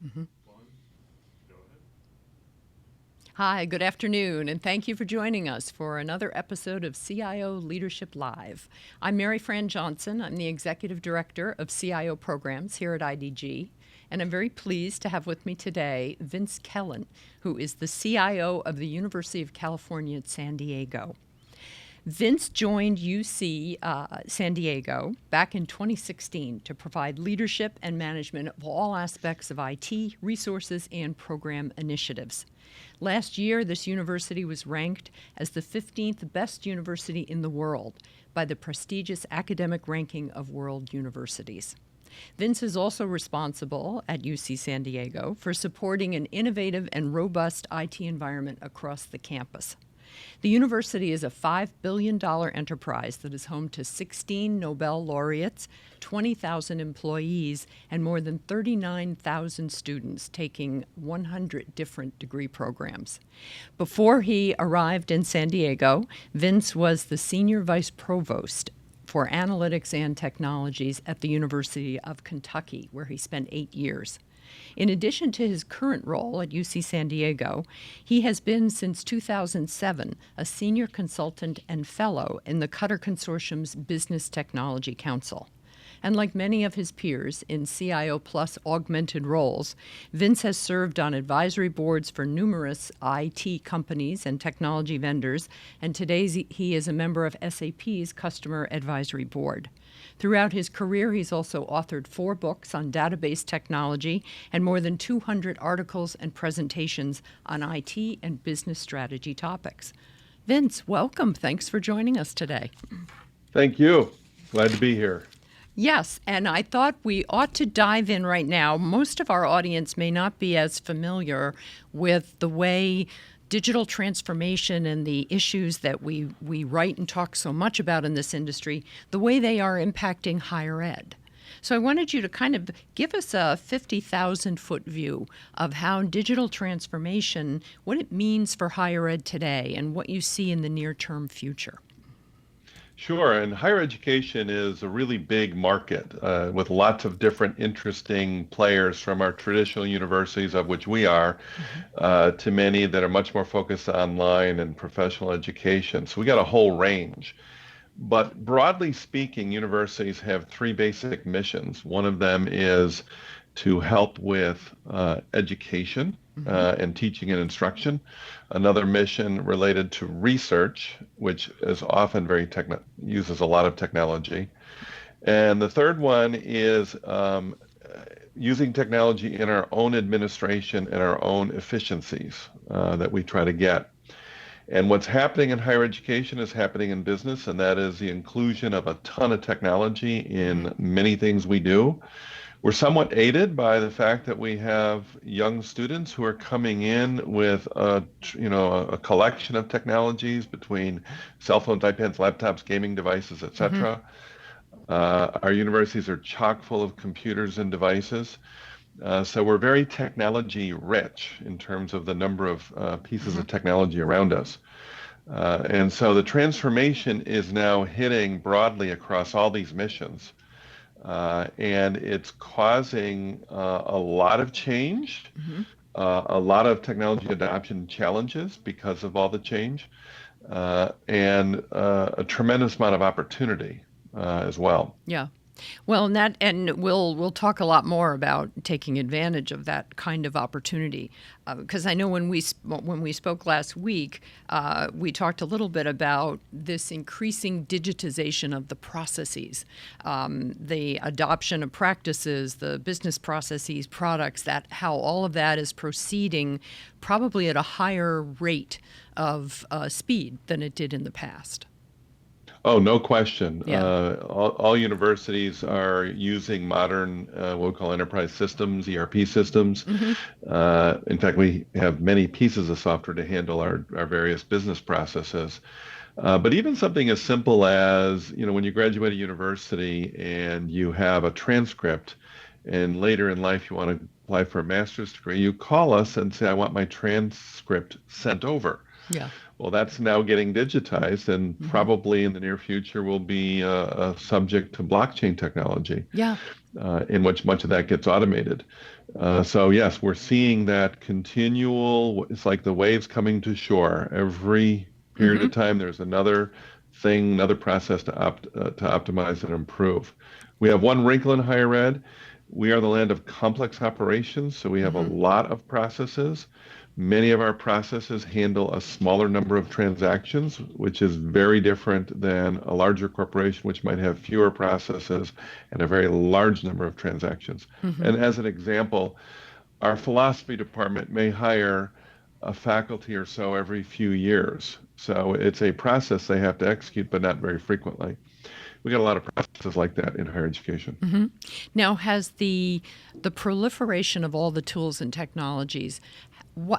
Mhm. Hi, good afternoon, and thank you for joining us for another episode of CIO Leadership Live. I'm Mary Fran Johnson. I'm the Executive Director of CIO Programs here at IDG, and I'm very pleased to have with me today Vince Kellen, who is the CIO of the University of California at San Diego. Vince joined UC San Diego back in 2016 to provide leadership and management of all aspects of IT, resources, and program initiatives. Last year, this university was ranked as the 15th best university in the world by the prestigious academic ranking of world universities. Vince is also responsible at UC San Diego for supporting an innovative and robust IT environment across the campus. The university is a $5 billion enterprise that is home to 16 Nobel laureates, 20,000 employees, and more than 39,000 students taking 100 different degree programs. Before he arrived in San Diego, Vince was the senior vice provost for analytics and technologies at the University of Kentucky, where he spent 8 years. In addition to his current role at UC San Diego, he has been since 2007 a senior consultant and fellow in the Qatar Consortium's Business Technology Council. And like many of his peers in CIO Plus augmented roles, Vince has served on advisory boards for numerous IT companies and technology vendors, and today he is a member of SAP's Customer Advisory Board. Throughout his career, he's also authored 4 books on database technology and more than 200 articles and presentations on IT and business strategy topics. Vince, welcome. Thanks for joining us today. Thank you. Glad to be here. Yes, and I thought we ought to dive in right now. Most of our audience may not be as familiar with the way digital transformation and the issues that we write and talk so much about in this industry, the way they are impacting higher ed. So I wanted you to kind of give us a 50,000-foot view of how digital transformation, what it means for higher ed today, and what you see in the near-term future. Sure, and higher education is a really big market with lots of different interesting players from our traditional universities, of which we are, to many that are much more focused online and professional education. So we got a whole range. But broadly speaking, universities have 3 basic missions. One of them is to help with education and teaching and instruction. Another mission related to research, which is often uses a lot of technology. And the third one is using technology in our own administration and our own efficiencies that we try to get. And what's happening in higher education is happening in business, and that is the inclusion of a ton of technology in many things we do. We're somewhat aided by the fact that we have young students who are coming in with a collection of technologies between cell phones, iPads, laptops, gaming devices, etc. Our universities are chock full of computers and devices. So we're very technology rich in terms of the number of pieces of technology around us. And so the transformation is now hitting broadly across all these missions. And it's causing a lot of change, a lot of technology adoption challenges because of all the change, and a tremendous amount of opportunity as well. Yeah. Well, and we'll talk a lot more about taking advantage of that kind of opportunity, because I know when we spoke last week, we talked a little bit about this increasing digitization of the processes, the adoption of practices, the business processes, products, that how all of that is proceeding probably at a higher rate of speed than it did in the past. Oh, no question. Yeah. All universities are using modern, what we call enterprise systems, ERP systems. In fact, we have many pieces of software to handle our various business processes. But even something as simple as, when you graduate a university and you have a transcript, and later in life you want to apply for a master's degree, you call us and say, I want my transcript sent over. Yeah. Well, that's now getting digitized and Hmm. probably in the near future will be subject to blockchain technology, Yeah. in which much of that gets automated. So yes, we're seeing that continual, it's like the waves coming to shore. Every period Hmm. of time, there's another thing, another process to optimize and improve. We have one wrinkle in higher ed. We are the land of complex operations, so we have a Hmm. lot of processes. Many of our processes handle a smaller number of transactions, which is very different than a larger corporation, which might have fewer processes and a very large number of transactions. Hmm. And as an example, our philosophy department may hire a faculty or so every few years. So it's a process they have to execute, but not very frequently. We got a lot of processes like that in higher education. Hmm. Now, has the proliferation of all the tools and technologies,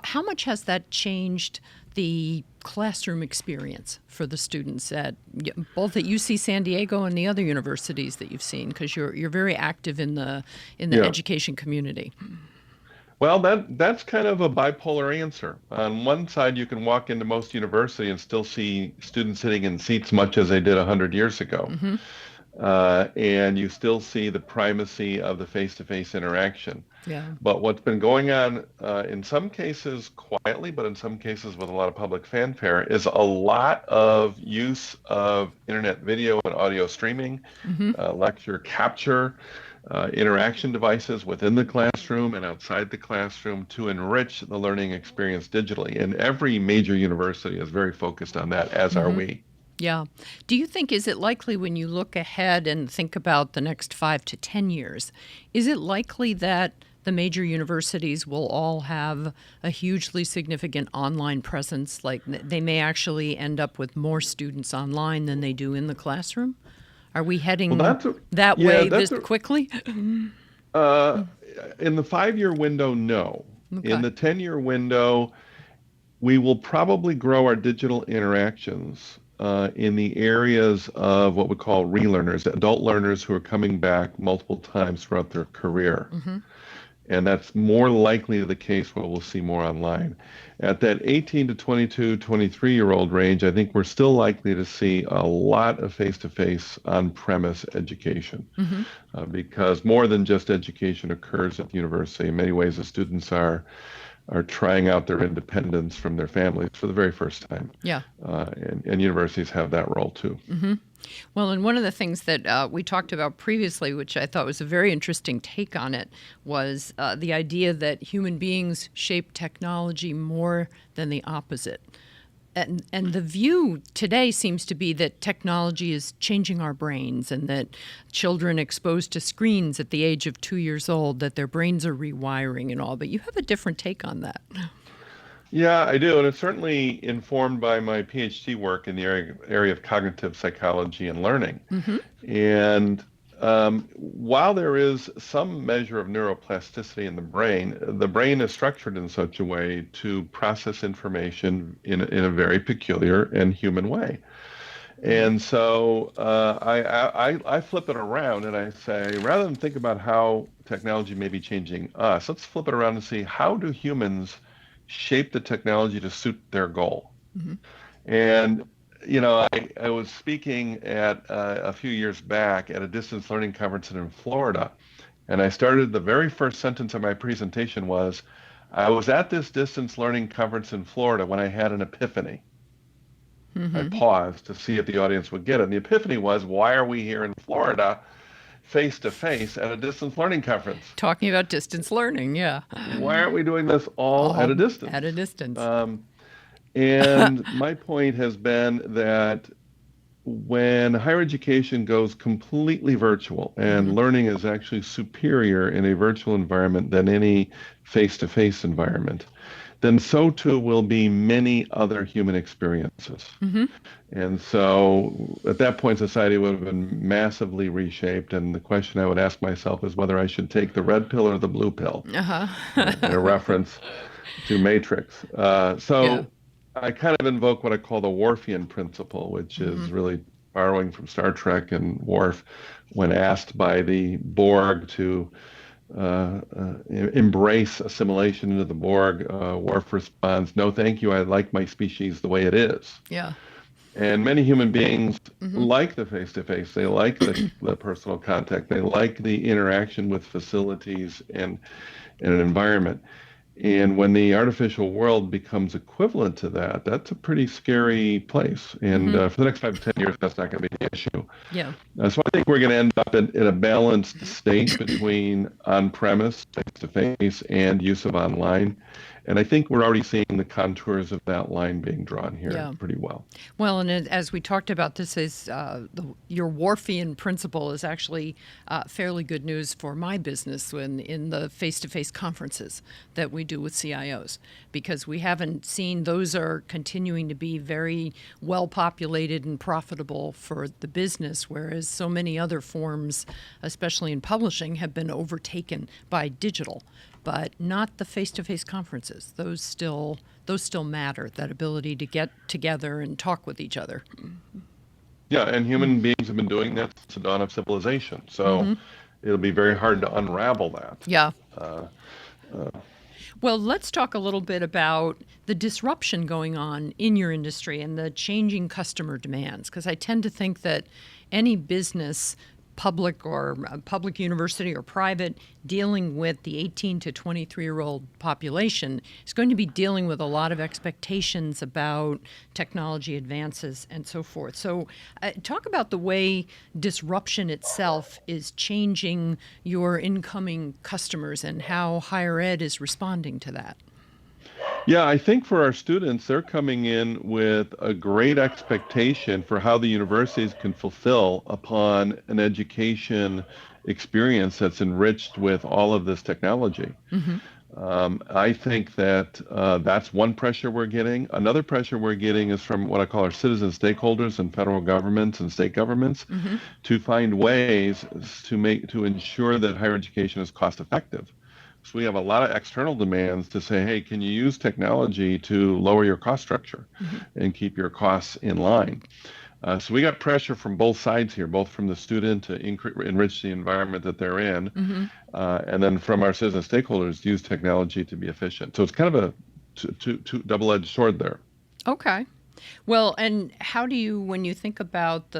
how much has that changed the classroom experience for the students at both at UC San Diego and the other universities that you've seen? Because you're very active in the Yeah. education community. Well, that's kind of a bipolar answer. On one side, you can walk into most university and still see students sitting in seats much as they did 100 years ago. Hmm. And you still see the primacy of the face-to-face interaction. Yeah. But what's been going on, in some cases quietly, but in some cases with a lot of public fanfare, is a lot of use of internet video and audio streaming, Hmm. lecture capture, interaction devices within the classroom and outside the classroom to enrich the learning experience digitally. And every major university is very focused on that, as are Hmm. we. Yeah. Do you think, is it likely when you look ahead and think about the next 5 to 10 years, is it likely that the major universities will all have a hugely significant online presence? Like they may actually end up with more students online than they do in the classroom? Are we Well, heading that yeah, way this quickly? uh, in the 5-year window, no. In Okay. the 10-year window, we will probably grow our digital interactions in the areas of what we call relearners, adult learners who are coming back multiple times throughout their career. Hmm. And that's more likely the case where we'll see more online. At that 18 to 22, 23-year-old range, I think we're still likely to see a lot of face-to-face on-premise education Hmm. because more than just education occurs at the university. In many ways, the students are trying out their independence from their families for the very first time. Yeah. And universities have that role too. Hmm. Well, and one of the things that we talked about previously, which I thought was a very interesting take on it, was the idea that human beings shape technology more than the opposite. And the view today seems to be that technology is changing our brains and that children exposed to screens at the age of 2 years old, that their brains are rewiring and all. But you have a different take on that. Yeah, I do. And it's certainly informed by my PhD work in the area of cognitive psychology and learning. Hmm. And while there is some measure of neuroplasticity in the brain is structured in such a way to process information in a very peculiar and human way. And so I flip it around and I say, rather than think about how technology may be changing us, let's flip it around and see how do humans shape the technology to suit their goal. Hmm. And I was speaking at a few years back at a distance learning conference in Florida, and I started the very first sentence of my presentation was, I was at this distance learning conference in Florida when I had an epiphany. I Hmm. paused to see if the audience would get it. And the epiphany was, why are we here in Florida face to face at a distance learning conference? Talking about distance learning, yeah. Why aren't we doing this all at All a distance? at a distance. And my point has been that when higher education goes completely virtual and Hmm. learning is actually superior in a virtual environment than any face-to-face environment, then so too will be many other human experiences. Hmm. And so at that point, society would have been massively reshaped. And the question I would ask myself is whether I should take the red pill or the blue pill, in a Uh-huh. reference to Matrix. Yeah. So I kind of invoke what I call the Worfian principle, which Hmm. is really borrowing from Star Trek and Worf when asked by the Borg to embrace assimilation into the Borg. Worf responds, "No, thank you. I like my species the way it is." Yeah. And many human beings Hmm. like the face-to-face. They like the personal contact. They like the interaction with facilities and an environment. And when the artificial world becomes equivalent to that, that's a pretty scary place. And Hmm. for the next 5 to 10 years, that's not going to be the issue. Yeah. So I think we're going to end up in a balanced state between on-premise, face-to-face, and use of online. And I think we're already seeing the contours of that line being drawn here Yeah. pretty well. Well, and as we talked about, this is your Whorfian principle is actually fairly good news for my business when in the face-to-face conferences that we do with CIOs, because we haven't seen those are continuing to be very well populated and profitable for the business, whereas so many other forms, especially in publishing, have been overtaken by digital. But not the face-to-face conferences. Those still matter. That ability to get together and talk with each other. Yeah, and human beings have been doing that since the dawn of civilization. So Hmm. it'll be very hard to unravel that. Yeah. Uh, Well, let's talk a little bit about the disruption going on in your industry and the changing customer demands, because I tend to think that any business, public or public university or private, dealing with the 18 to 23-year-old population is going to be dealing with a lot of expectations about technology advances and so forth. So talk about the way disruption itself is changing your incoming customers and how higher ed is responding to that. Yeah, I think for our students, they're coming in with a great expectation for how the universities can fulfill upon an education experience that's enriched with all of this technology. Hmm. I think that that's one pressure we're getting. Another pressure we're getting is from what I call our citizen stakeholders and federal governments and state governments Hmm. to find ways to ensure that higher education is cost effective. So we have a lot of external demands to say, hey, can you use technology to lower your cost structure Hmm. and keep your costs in line? So we got pressure from both sides here, both from the student to enrich the environment that they're in, Hmm. and then from our citizen stakeholders to use technology to be efficient. So it's kind of a double-edged sword there. Okay. Well, and how do you, when you think about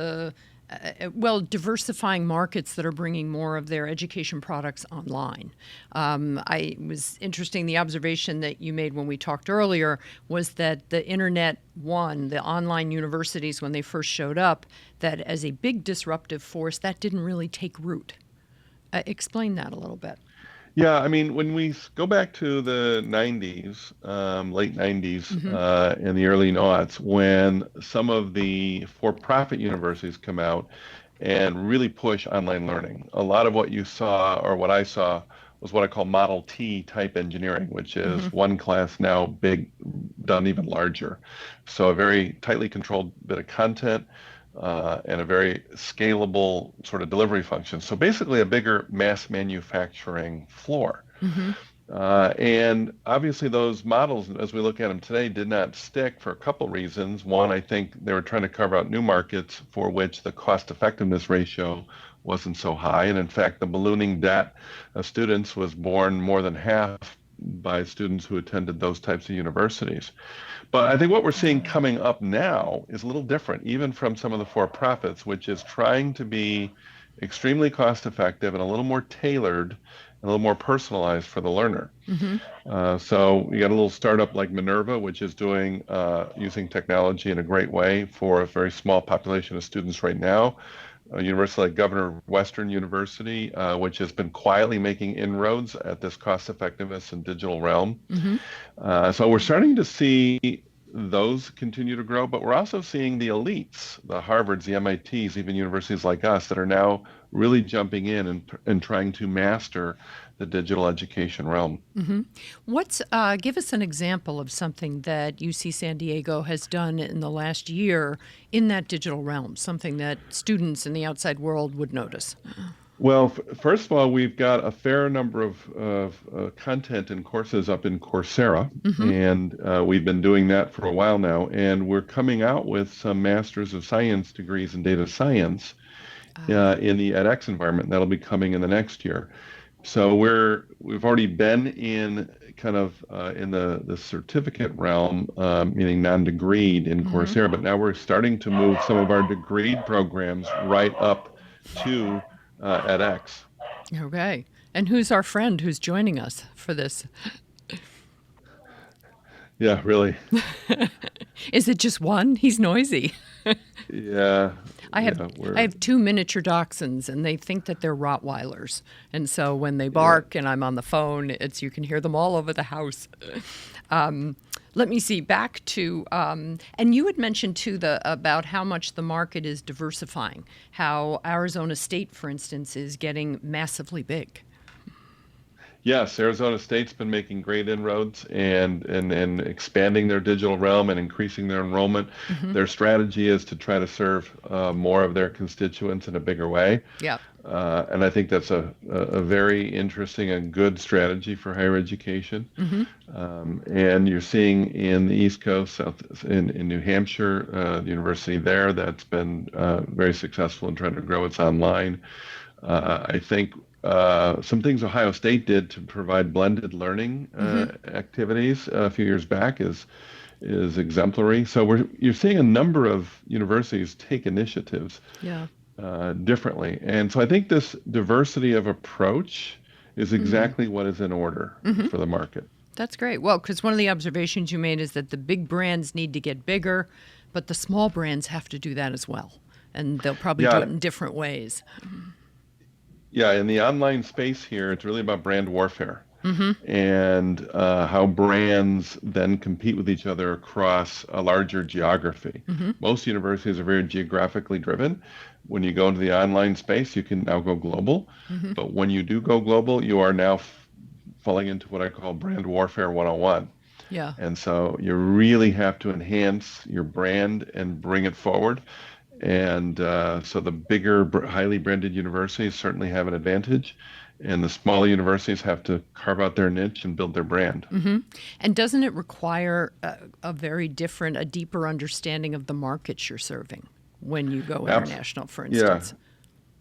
diversifying markets that are bringing more of their education products online? I was interesting. The observation that you made when we talked earlier was that the internet the online universities, when they first showed up, that as a big disruptive force, that didn't really take root. Explain that a little bit. Yeah, I mean, when we go back to the 90s, late 90s, Hmm. and the early noughts, when some of the for-profit universities come out and really push online learning, a lot of what you saw, or what I saw, was what I call Model T type engineering, which Hmm. is one class now big, done even larger. So a very tightly controlled bit of content, and a very scalable sort of delivery function. So basically a bigger mass manufacturing floor. Hmm. And obviously those models, as we look at them today, did not stick for a couple reasons. One, I think they were trying to carve out new markets for which the cost effectiveness ratio wasn't so high. And in fact, the ballooning debt of students was borne more than half by students who attended those types of universities. But I think what we're seeing coming up now is a little different, even from some of the for-profits, which is trying to be extremely cost effective and a little more tailored and a little more personalized for the learner. Hmm. So you got a little startup like Minerva, which is doing using technology in a great way for a very small population of students right now. A university like Governor Western University, which has been quietly making inroads at this cost effectiveness and digital realm. Hmm. So we're starting to see those continue to grow, but we're also seeing the elites, the Harvards, the MITs, even universities like us that are now really jumping in and trying to master the digital education realm. Hmm. Give us an example of something that UC San Diego has done in the last year in that digital realm, something that students in the outside world would notice. Well, first of all, we've got a fair number of content and courses up in Coursera, Hmm. and we've been doing that for a while now. And we're coming out with some Masters of Science degrees in data science in the edX environment. That'll be coming in the next year. So we've already been in kind of in the certificate realm, meaning non-degreed in Hmm. Coursera, but now we're starting to move some of our degreed programs right up to edX. Okay. And who's our friend who's joining us for this? Yeah, really. Is it just one? He's noisy. Yeah, I have yeah, I we're have two miniature dachshunds, and they think that they're Rottweilers. And so when they yeah. bark and I'm on the phone, it's you can hear them all over the house. Let me see. Back to and you had mentioned too the about how much the market is diversifying. How Arizona State, for instance, is getting massively big. Yes, Arizona State's been making great inroads and expanding their digital realm and increasing their enrollment. Hmm. Their strategy is to try to serve more of their constituents in a bigger way. Yeah. And I think that's a very interesting and good strategy for higher education. Hmm. And you're seeing in the East Coast, in New Hampshire, the university there that's been very successful in trying to grow its online. I think some things Ohio State did to provide blended learning Hmm. activities a few years back is exemplary. So you're seeing a number of universities take initiatives Yeah. differently, and so I think this diversity of approach is Hmm. exactly what is in order Hmm. for the market. That's great. Well, because one of the observations you made is that the big brands need to get bigger, but the small brands have to do that as well. And they'll probably do it Yeah, in different ways. yeah. In the online space here, it's really about brand warfare Hmm. and how brands then compete with each other across a larger geography. Hmm. Most universities are very geographically driven. When you go into the online space, you can now go global. Hmm. But when you do go global, you are now falling into what I call brand warfare 101. Yeah. And so you really have to enhance your brand and bring it forward. And so the bigger, highly branded universities certainly have an advantage, and the smaller universities have to carve out their niche and build their brand. Hmm. And doesn't it require a very different, a deeper understanding of the markets you're serving when you go Abs- international, for yeah, instance?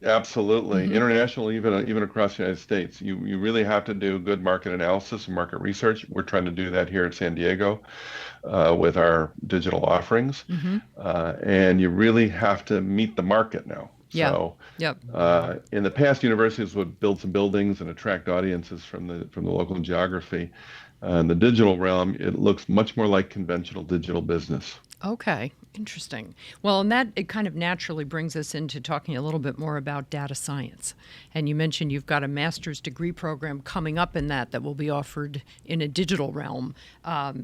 absolutely. Hmm. International, even across the United States, you really have to do good market analysis and market research. We're trying to do that here at San Diego with our digital offerings, Hmm. and you really have to meet the market now. Yeah. So Yep. in the past, universities would build some buildings and attract audiences from the local geography. In the digital realm, it looks much more like conventional digital business. Okay, interesting. Well, and that it kind of naturally brings us into talking a little bit more about data science. And you mentioned you've got a master's degree program coming up in that will be offered in a digital realm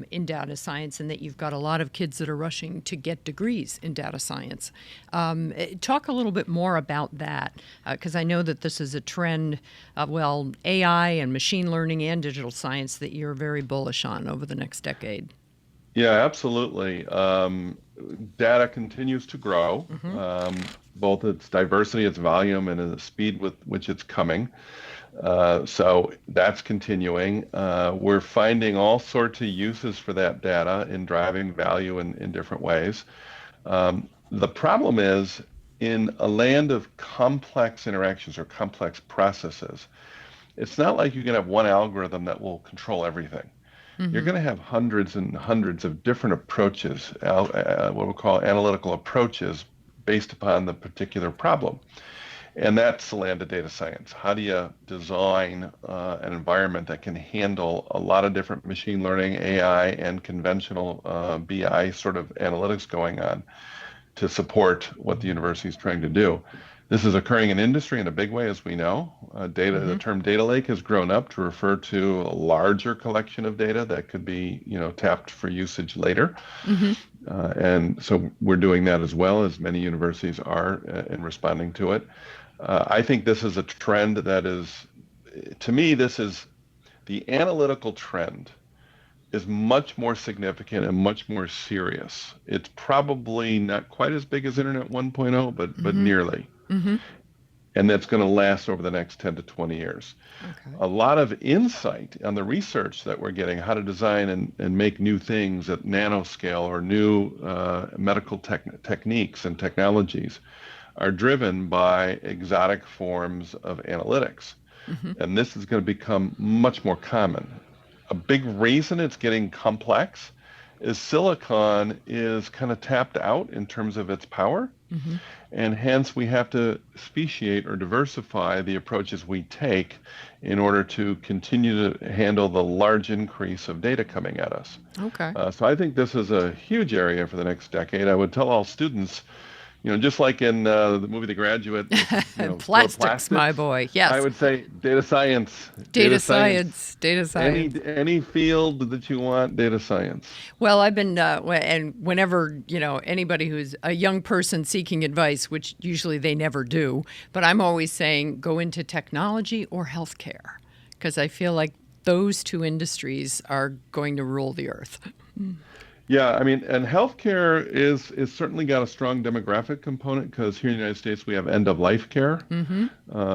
in data science, and that you've got a lot of kids that are rushing to get degrees in data science. Talk a little bit more about that, because I know that this is a trend, well, AI and machine learning and digital science that you're very bullish on over the next decade. Yeah, absolutely. Data continues to grow, Hmm. both its diversity, its volume, and the speed with which it's coming. So that's continuing. We're finding all sorts of uses for that data in driving value in different ways. The problem is in a land of complex interactions or complex processes, it's not like you can have one algorithm that will control everything. You're Hmm. going to have hundreds and hundreds of different approaches, what we call analytical approaches, based upon the particular problem. And that's the land of data science. How do you design an environment that can handle a lot of different machine learning, AI, and conventional BI sort of analytics going on to support what the university is trying to do? This is occurring in industry in a big way, as we know. The Hmm. term data lake has grown up to refer to a larger collection of data that could be, tapped for usage later. Hmm. And so we're doing that as well, as many universities are in responding to it. I think this is a trend that is, to me, this is the analytical trend is much more significant and much more serious. It's probably not quite as big as Internet 1.0, but Hmm. nearly. Hmm. And that's going to last over the next 10 to 20 years. Okay. A lot of insight on the research that we're getting, how to design and make new things at nanoscale or new medical techniques and technologies are driven by exotic forms of analytics. Hmm. And this is going to become much more common. A big reason it's getting complex is silicon is kind of tapped out in terms of its power. Hmm. And hence, we have to speciate or diversify the approaches we take in order to continue to handle the large increase of data coming at us. Okay. So I think this is a huge area for the next decade. I would tell all students, just like in the movie The Graduate, for Plastics, my plastics, boy. I Yes. would say data science, Data data science. science, data Any science. any field that you want, data science. Well, I've been, and whenever, anybody who's a young person seeking advice, which usually they never do, but I'm always saying go into technology or healthcare, because I feel like those two industries are going to rule the earth. Yeah, I mean, and healthcare is certainly got a strong demographic component because here in the United States we have end of life care Mm-hmm.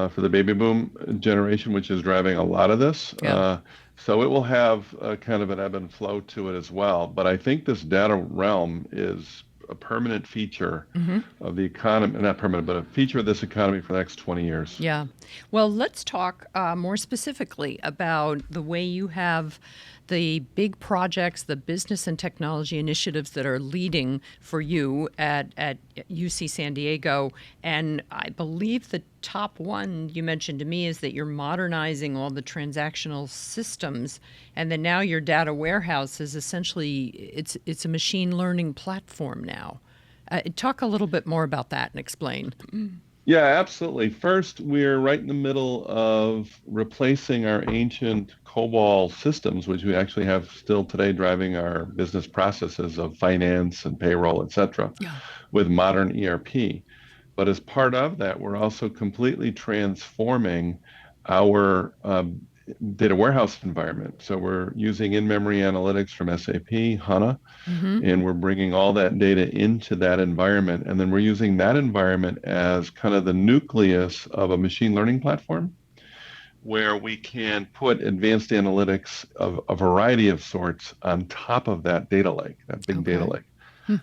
for the baby boom generation, which is driving a lot of this. Yeah. So it will have kind of an ebb and flow to it as well. But I think this data realm is a permanent feature Mm-hmm. of the economy, not permanent, but a feature of this economy for the next 20 years. Yeah. Well, let's talk more specifically about the way you have the big projects, the business and technology initiatives that are leading for you at UC San Diego. And I believe the top one you mentioned to me is that you're modernizing all the transactional systems, and then now your data warehouse is essentially it's a machine learning platform now. Talk a little bit more about that and explain. Yeah, absolutely. First, we're right in the middle of replacing our ancient COBOL systems, which we actually have still today driving our business processes of finance and payroll, et cetera, Yeah. with modern ERP. But as part of that, we're also completely transforming our data warehouse environment. So we're using in-memory analytics from SAP, HANA, Mm-hmm. and we're bringing all that data into that environment. And then we're using that environment as kind of the nucleus of a machine learning platform where we can put advanced analytics of a variety of sorts on top of that data lake, that big data Okay. lake,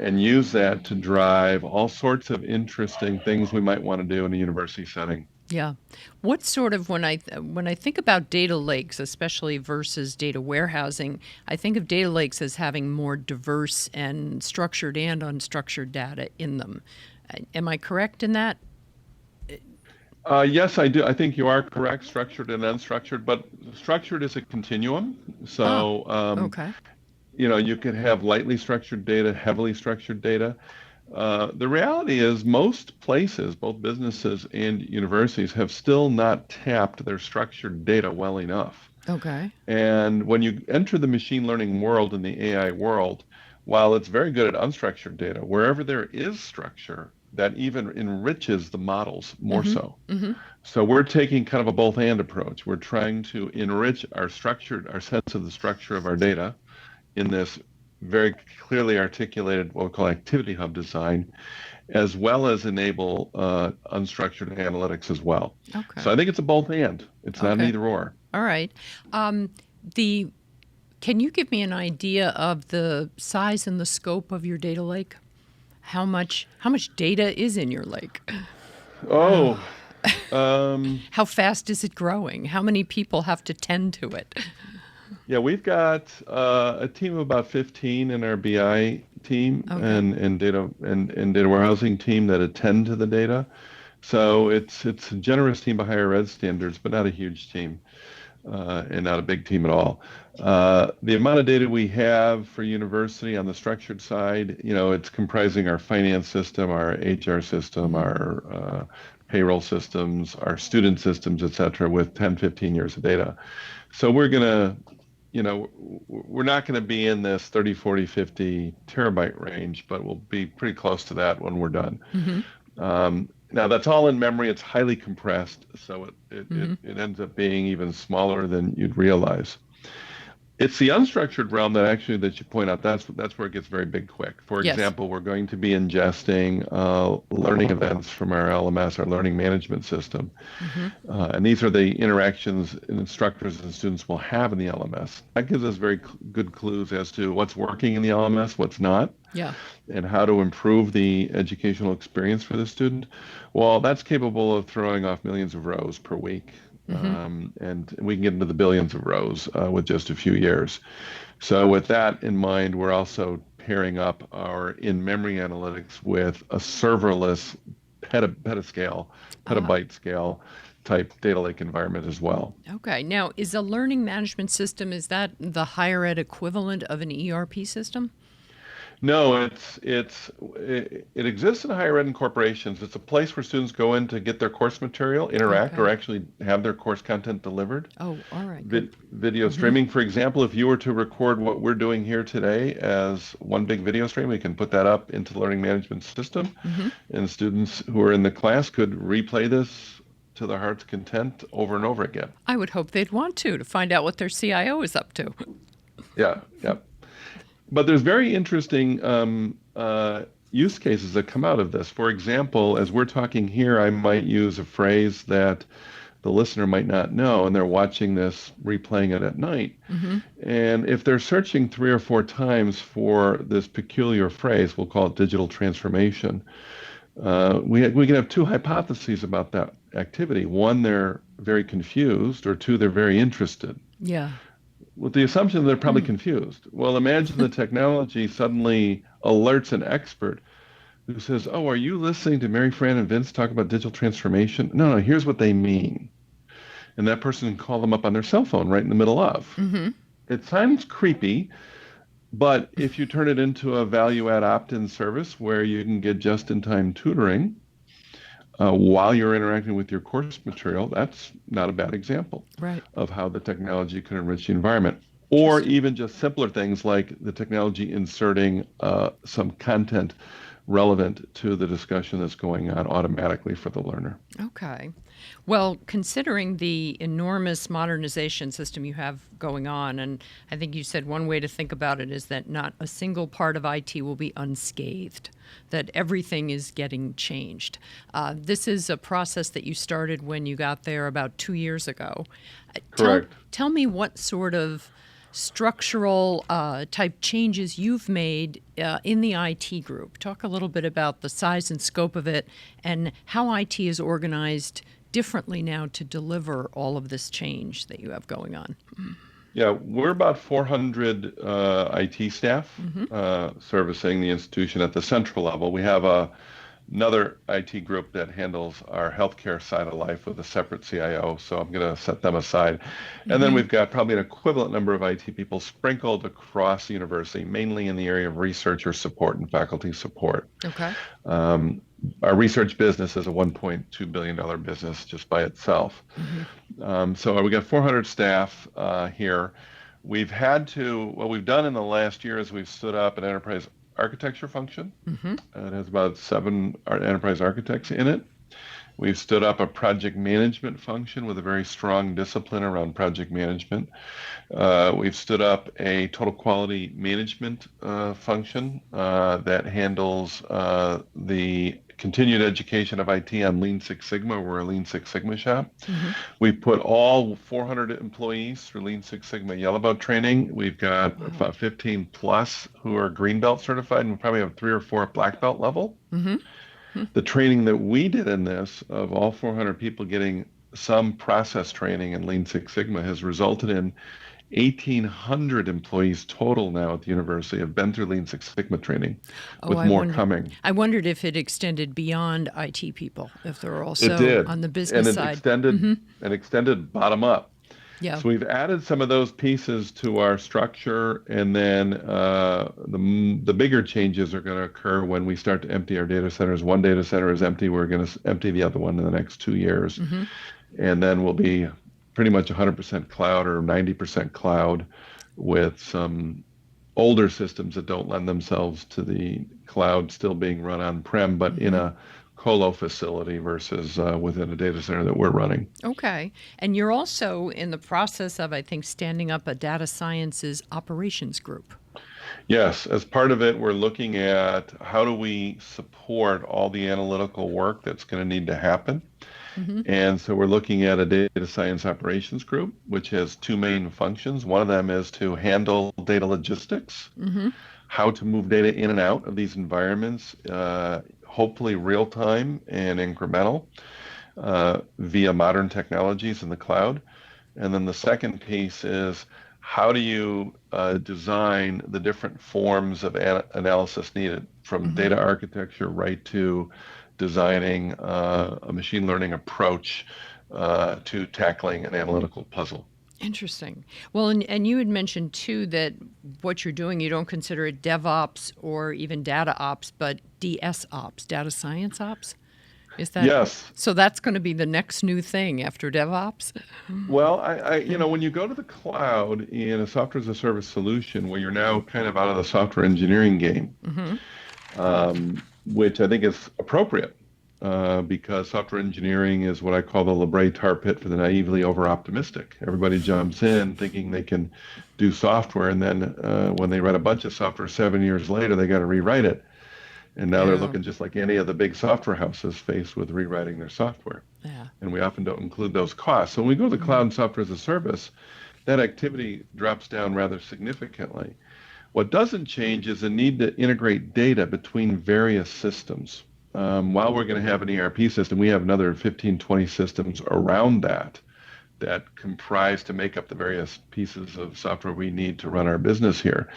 and use that to drive all sorts of interesting things we might want to do in a university setting. Yeah. What sort of when I think about data lakes, especially versus data warehousing, I think of data lakes as having more diverse and structured and unstructured data in them. Am I correct in that? Yes, I do. I think you are correct, structured and unstructured, but structured is a continuum. Ah, So, okay. you could have lightly structured data, heavily structured data. The reality is most places, both businesses and universities, have still not tapped their structured data well enough. Okay. And when you enter the machine learning world and the AI world, while it's very good at unstructured data, wherever there is structure, that even enriches the models more Mm-hmm. so. Mm-hmm. So we're taking kind of a both and approach. We're trying to enrich our sense of the structure of our data in this very clearly articulated what we call activity hub design, as well as enable unstructured analytics as well. Okay. So I think it's a both and. It's not an Okay. either or. All right. The Can you give me an idea of the size and the scope of your data lake? How much data is in your lake? Oh, um, How fast is it growing? How many people have to tend to it? yeah, we've got a team of about 15 in our BI team Okay. and data warehousing team that attend to the data. So it's a generous team by higher ed standards, but not a huge team. And not a big team at all. The amount of data we have for university on the structured side, it's comprising our finance system, our HR system, Mm-hmm. our payroll systems, our student systems, et cetera, with 10, 15 years of data. So we're not going to be in this 30, 40, 50 terabyte range, but we'll be pretty close to that when we're done. Mm-hmm. Now that's all in memory. It's highly compressed, so Mm-hmm. it ends up being even smaller than you'd realize. It's the unstructured realm that you point out. That's where it gets very big quick. For Yes. example, we're going to be ingesting learning events from our LMS, our learning management system, Mm-hmm. and these are the interactions instructors and students will have in the LMS. That gives us very good clues as to what's working in the LMS, what's not, Yeah. and how to improve the educational experience for the student. Well, that's capable of throwing off millions of rows per week and we can get into the billions of rows with just a few years. So with that in mind, we're also pairing up our in-memory analytics with a serverless petabyte scale type data lake environment as well. Okay. Now, is a learning management system, is that the higher ed equivalent of an ERP system? No, it exists in higher ed and corporations. It's a place where students go in to get their course material, interact, Okay. or actually have their course content delivered. Oh, all right. Good. Video streaming, for example, if you were to record what we're doing here today as one big video stream, we can put that up into the learning management system, and students who are in the class could replay this to their heart's content over and over again. I would hope they'd want to find out what their CIO is up to. Yeah, yeah. But there's very interesting use cases that come out of this. For example, as we're talking here, I might use a phrase that the listener might not know, and they're watching this, replaying it at night. And if they're searching 3 or 4 times for this peculiar phrase, we'll call it digital transformation, we can have 2 hypotheses about that activity. One, they're very confused, or 2, they're very interested. Yeah. With the assumption they're probably confused. Well, imagine the technology suddenly alerts an expert who says, "Oh, are you listening to Mary Fran and Vince talk about digital transformation? No, here's what they mean." And that person can call them up on their cell phone right in the middle of. It sounds creepy, but if you turn it into a value-add opt-in service where you can get just-in-time tutoring while you're interacting with your course material, that's not a bad example of how the technology can enrich the environment. Or even just simpler things like the technology inserting some content relevant to the discussion that's going on automatically for the learner. Okay. Well, considering the enormous modernization system you have going on, and I think you said one way to think about it is that not a single part of IT will be unscathed, that everything is getting changed. This is a process that you started when you got there about 2 years ago. Correct. Tell me what sort of structural type changes you've made in the IT group. Talk a little bit about the size and scope of it and how IT is organized differently now to deliver all of this change that you have going on. Yeah, we're about 400 IT staff servicing the institution at the central level. We have another IT group that handles our healthcare side of life with a separate CIO, so I'm going to set them aside. And then we've got probably an equivalent number of IT people sprinkled across the university, mainly in the area of researcher support and faculty support. Okay. Our research business is a $1.2 billion business just by itself. So we got 400 staff here. What we've done in the last year is we've stood up an enterprise architecture function. It has about 7 enterprise architects in it. We've stood up a project management function with a very strong discipline around project management. We've stood up a total quality management function that handles the continued education of IT on Lean Six Sigma. We're a Lean Six Sigma shop. We put all 400 employees through Lean Six Sigma Yellow Belt training. We've got about 15 plus who are Green Belt certified, and we probably have 3 or 4 at Black Belt level. The training that we did in this, of all 400 people getting some process training in Lean Six Sigma, has resulted in 1,800 employees total now at the university have been through Lean Six Sigma training, with more coming. I wondered if it extended beyond IT people, if there were also It did. on the business side. And extended bottom up. Yeah. So we've added some of those pieces to our structure, and then the bigger changes are going to occur when we start to empty our data centers. One data center is empty. We're going to empty the other one in the next 2 years. And then we'll be pretty much 100% cloud or 90% cloud, with some older systems that don't lend themselves to the cloud still being run on-prem, but in a colo facility versus within a data center that we're running. Okay. And you're also in the process of, I think, standing up a data sciences operations group. Yes, as part of it, we're looking at how do we support all the analytical work that's going to need to happen. And so we're looking at a data science operations group, which has 2 main functions. One of them is to handle data logistics, how to move data in and out of these environments, hopefully real time and incremental. via modern technologies in the cloud. And then the second piece is how do you design the different forms of analysis needed, from Hmm. data architecture right to designing a machine learning approach to tackling an analytical puzzle. Interesting. Well, and you had mentioned too that what you're doing, you don't consider it DevOps or even data ops, but DS ops, data science ops. Is that Yes. so? That's going to be the next new thing after DevOps. Well, when you go to the cloud in a software as a service solution where you're now kind of out of the software engineering game, Hmm. which I think is appropriate because software engineering is what I call the LeBray tar pit for the naively over-optimistic. Everybody jumps in thinking they can do software, and then when they write a bunch of software 7 years later, they got to rewrite it. And now they're Yeah. looking just like any of the big software houses faced with rewriting their software. Yeah. And we often don't include those costs. So when we go to the cloud and software as a service, that activity drops down rather significantly. What doesn't change is the need to integrate data between various systems. While we're going to have an ERP system, we have another 15, 20 systems around that comprise to make up the various pieces of software we need to run our business here.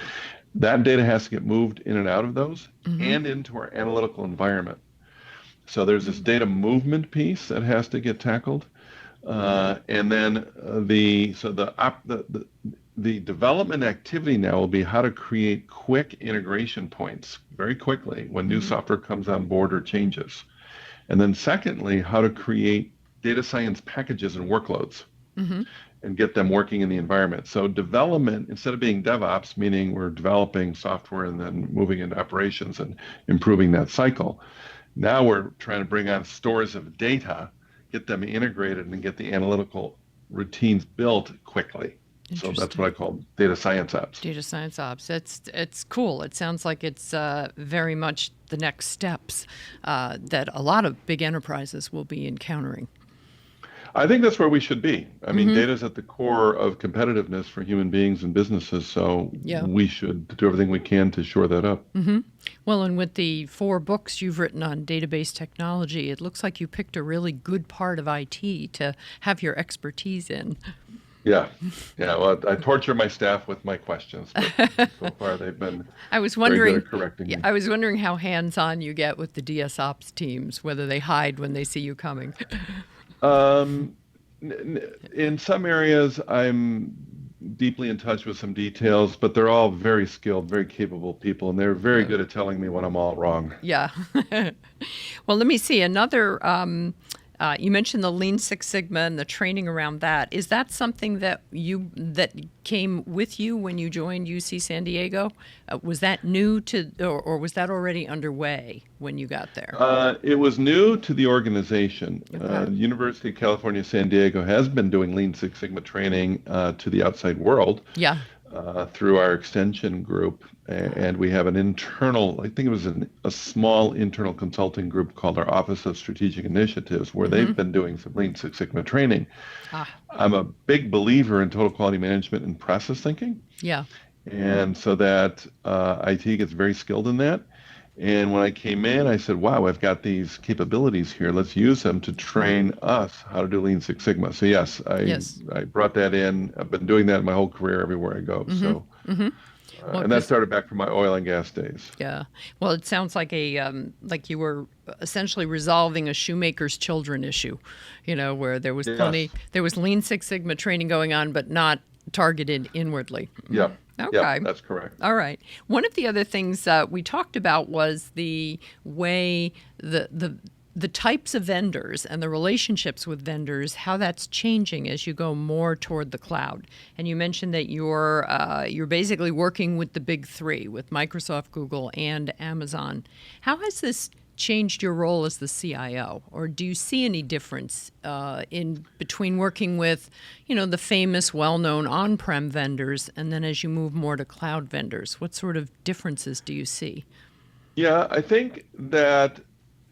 That data has to get moved in and out of those Hmm. and into our analytical environment. So there's this data movement piece that has to get tackled. And then the development activity now will be how to create quick integration points very quickly when new Hmm. software comes on board or changes. And then secondly, how to create data science packages and workloads Hmm. and get them working in the environment. So development, instead of being DevOps, meaning we're developing software and then moving into operations and improving that cycle, now we're trying to bring on stores of data, get them integrated, and get the analytical routines built quickly. So that's what I Interesting. call data science ops. Data science ops. It's cool. It sounds like it's very much the next steps that a lot of big enterprises will be encountering. I think that's where we should be. I mean, Hmm. data is at the core of competitiveness for human beings and businesses, so Yeah. we should do everything we can to shore that up. Hmm. Well, and with the 4 books you've written on database technology, it looks like you picked a really good part of IT to have your expertise in. Yeah, yeah. Well, I torture my staff with my questions, but so far they've been I was very good at wondering, correcting yeah, me. I was wondering how hands-on you get with the DS ops teams, whether they hide when they see you coming. Um, in some areas, I'm deeply in touch with some details, but they're all very skilled, very capable people, and they're very Yeah. good at telling me when I'm all wrong. Yeah. Well, let me see. Another, you mentioned the Lean Six Sigma and the training around that. Is that something that came with you when you joined UC San Diego? Was that new to, or was that already underway when you got there? It was new to the organization. Okay. University of California, San Diego has been doing Lean Six Sigma training to the outside world Yeah. through our extension group. And we have an internal, I think it was a small internal consulting group called our Office of Strategic Initiatives, where Hmm. they've been doing some Lean Six Sigma training. Ah. I'm a big believer in total quality management and process thinking. Yeah. And so that IT gets very skilled in that. And when I came in, I said, wow, I've got these capabilities here. Let's use them to train us how to do Lean Six Sigma. So yes, Yes. I brought that in. I've been doing that my whole career everywhere I go. Hmm. So, Hmm. Well, and that 'cause started back from my oil and gas days. yeah. Well, it sounds like like you were essentially resolving a shoemaker's children issue, where Yes. there was Lean Six Sigma training going on, but not targeted inwardly. Yep. Yep. Okay. That's correct. All right. One of the other things we talked about was the way the types of vendors and the relationships with vendors, how that's changing as you go more toward the cloud. And you mentioned that you're basically working with the big three, with Microsoft, Google, and Amazon. How has this changed your role as the CIO, or do you see any difference in between working with, the famous, well-known on-prem vendors, and then as you move more to cloud vendors? What sort of differences do you see? Yeah, I think that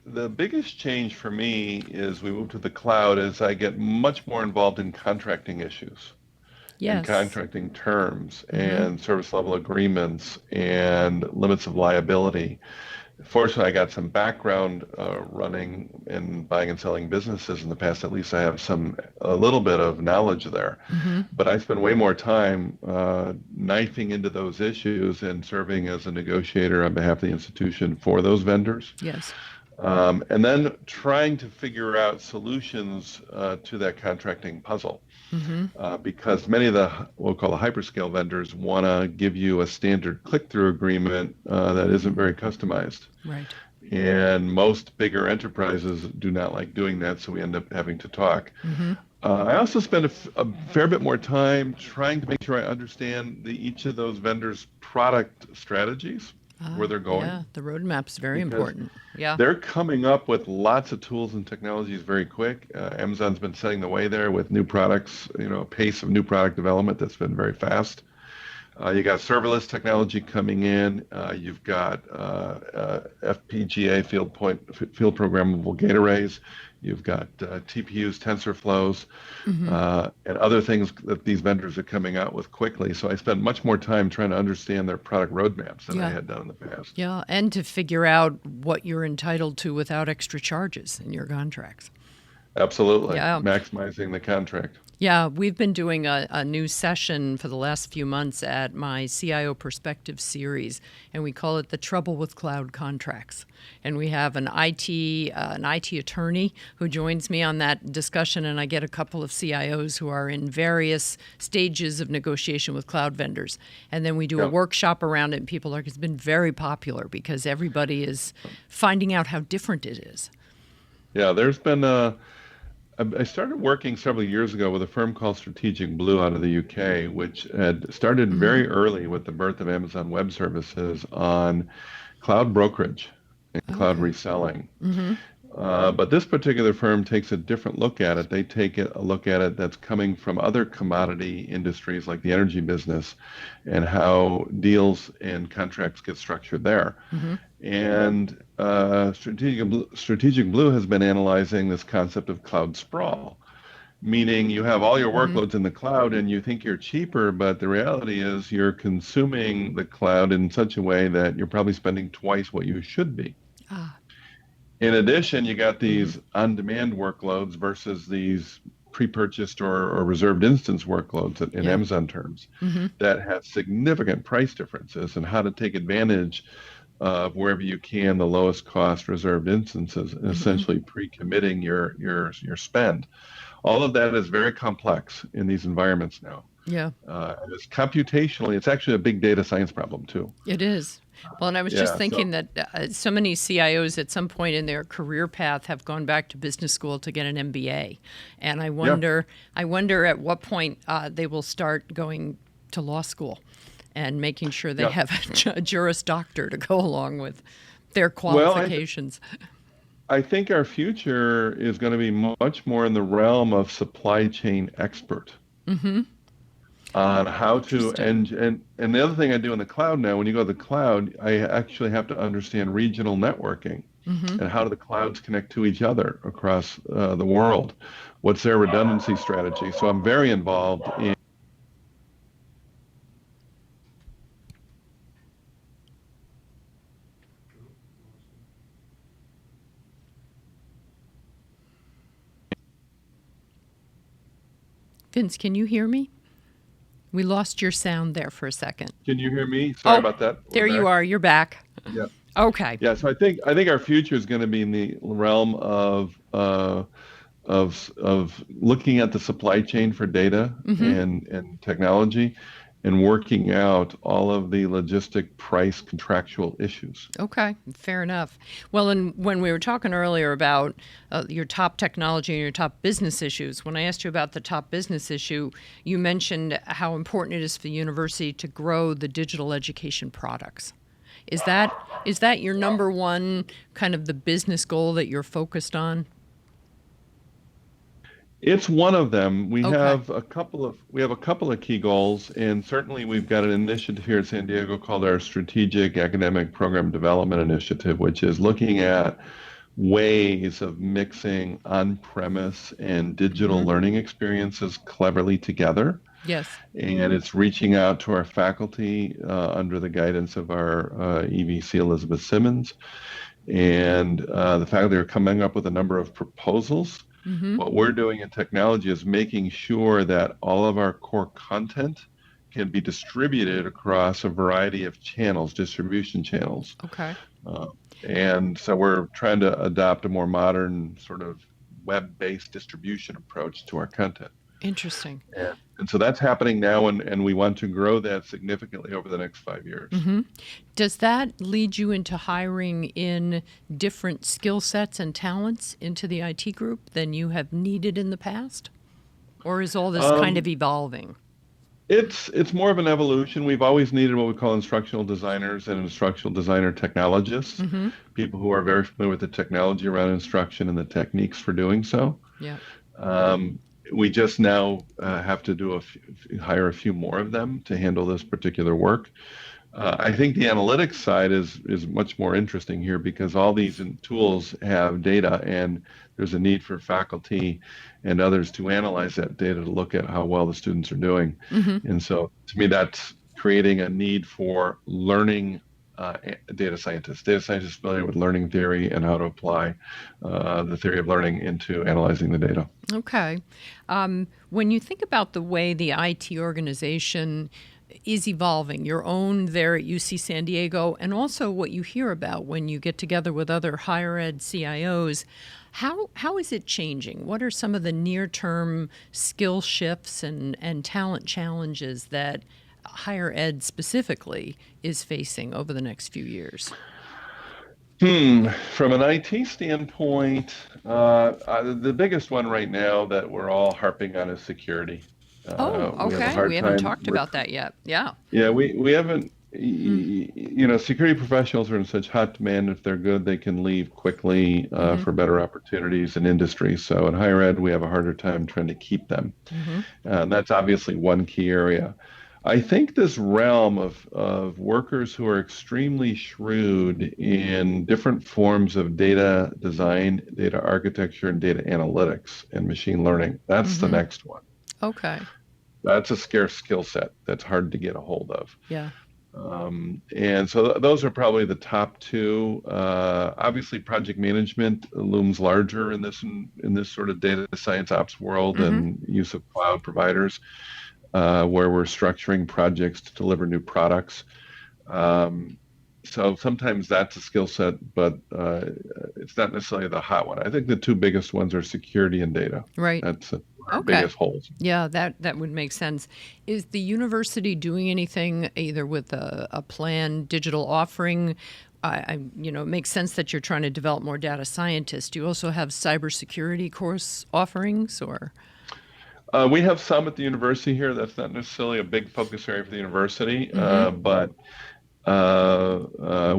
the biggest change for me is we move to the cloud as I get much more involved in contracting issues and Yes. contracting terms Mm-hmm. and service level agreements and limits of liability. Fortunately, I got some background running and buying and selling businesses in the past. At least I have a little bit of knowledge there. Mm-hmm. But I spend way more time knifing into those issues and serving as a negotiator on behalf of the institution for those vendors. Yes. And then trying to figure out solutions to that contracting puzzle. Mm-hmm. Because many of the, we'll call the hyperscale vendors, want to give you a standard click-through agreement that isn't very customized. Right. And most bigger enterprises do not like doing that, so we end up having to talk. Mm-hmm. I also spend a fair bit more time trying to make sure I understand each of those vendors' product strategies, where they're going. Yeah, the roadmap's very Because important. Yeah. they're coming up with lots of tools and technologies very quick. Amazon's been setting the way there with new products, a pace of new product development that's been very fast. You got serverless technology coming in. You've got FPGA field programmable gate arrays. You've got TPUs, TensorFlows, and other things that these vendors are coming out with quickly. So I spend much more time trying to understand their product roadmaps than I had done in the past. Yeah, and to figure out what you're entitled to without extra charges in your contracts. Absolutely. Yeah. Maximizing the contract. Yeah, we've been doing a new session for the last few months at my CIO Perspective series, and we call it The Trouble with Cloud Contracts. And we have an IT attorney who joins me on that discussion, and I get a couple of CIOs who are in various stages of negotiation with cloud vendors. And then we do a workshop around it, and it's been very popular because everybody is finding out how different it is. Yeah, I started working several years ago with a firm called Strategic Blue out of the UK, which had started very early with the birth of Amazon Web Services on cloud brokerage and cloud reselling. But this particular firm takes a different look at it. They take a look at it that's coming from other commodity industries like the energy business and how deals and contracts get structured there. And Strategic Blue has been analyzing this concept of cloud sprawl, meaning you have all your workloads in the cloud and you think you're cheaper, but the reality is you're consuming the cloud in such a way that you're probably spending twice what you should be. In addition, you got these on-demand workloads versus these pre-purchased or reserved instance workloads in Amazon terms that have significant price differences, and how to take advantage of wherever you can the lowest cost reserved instances, and essentially pre-committing your spend. All of that is very complex in these environments now. Yeah. It's computationally, it's actually a big data science problem too. It is. Well, and I was just thinking that so many CIOs at some point in their career path have gone back to business school to get an MBA, and I wonder at what point they will start going to law school and making sure they have a Juris Doctor to go along with their qualifications. Well, I think our future is going to be much more in the realm of supply chain expert. On how to, and the other thing I do in the cloud now, when you go to the cloud, I actually have to understand regional networking and how do the clouds connect to each other across the world. What's their redundancy strategy? So I'm very involved in Vince, can you hear me? We lost your sound there for a second. Can you hear me? Sorry about that. There you are. You're back. Yeah. Okay. Yeah. So I think our future is going to be in the realm of looking at the supply chain for data and technology, and working out all of the logistic price contractual issues. Okay, fair enough. Well, and when we were talking earlier about your top technology and your top business issues, when I asked you about the top business issue, you mentioned how important it is for the university to grow the digital education products. Is that your number one kind of the business goal that you're focused on? It's one of them. We have a couple of key goals, and certainly we've got an initiative here at San Diego called our Strategic Academic Program Development Initiative, which is looking at ways of mixing on-premise and digital learning experiences cleverly together. Yes. And it's reaching out to our faculty under the guidance of our EVC Elizabeth Simmons. And the faculty are coming up with a number of proposals. Mm-hmm. What we're doing in technology is making sure that all of our core content can be distributed across a variety of channels, distribution channels. Okay. Uh, and so we're trying to adopt a more modern sort of web-based distribution approach to our content. Interesting. And so that's happening now, and we want to grow that significantly over the next 5 years. Mm-hmm. Does that lead you into hiring in different skill sets and talents into the IT group than you have needed in the past? Or is all this kind of evolving? It's more of an evolution. We've always needed what we call instructional designers and instructional designer technologists, Mm-hmm. people who are very familiar with the technology around instruction and the techniques for doing so. Yeah. We just now have to hire a few more of them to handle this particular work. I think the analytics side is much more interesting here because all these tools have data, and there's a need for faculty and others to analyze that data to look at how well the students are doing. Mm-hmm. And so, to me, that's creating a need for learning data scientists familiar with learning theory and how to apply the theory of learning into analyzing the data. Okay. When you think about the way the IT organization is evolving, your own there at UC San Diego, and also what you hear about when you get together with other higher ed CIOs, how is it changing? What are some of the near-term skill shifts and talent challenges that higher ed specifically is facing over the next few years? From an IT standpoint, the biggest one right now that we're all harping on is security. Okay. We haven't talked about that yet. Yeah. Yeah, we haven't. Security professionals are in such hot demand. If they're good, they can leave quickly for better opportunities in industry. So in higher ed, we have a harder time trying to keep them. And that's obviously one key area. I think this realm of workers who are extremely shrewd in different forms of data design, data architecture, and data analytics and machine learning, that's the next one. Okay. That's a scarce skill set that's hard to get a hold of. Yeah. And so those are probably the top two. Obviously, project management looms larger in this sort of data science ops world and use of cloud providers, where we're structuring projects to deliver new products. So sometimes that's a skill set, but it's not necessarily the hot one. I think the two biggest ones are security and data. Right. That's our biggest holes. Yeah, that would make sense. Is the university doing anything either with a planned digital offering? It makes sense that you're trying to develop more data scientists. Do you also have cybersecurity course offerings, or? We have some at the university here. That's not necessarily a big focus area for the university, but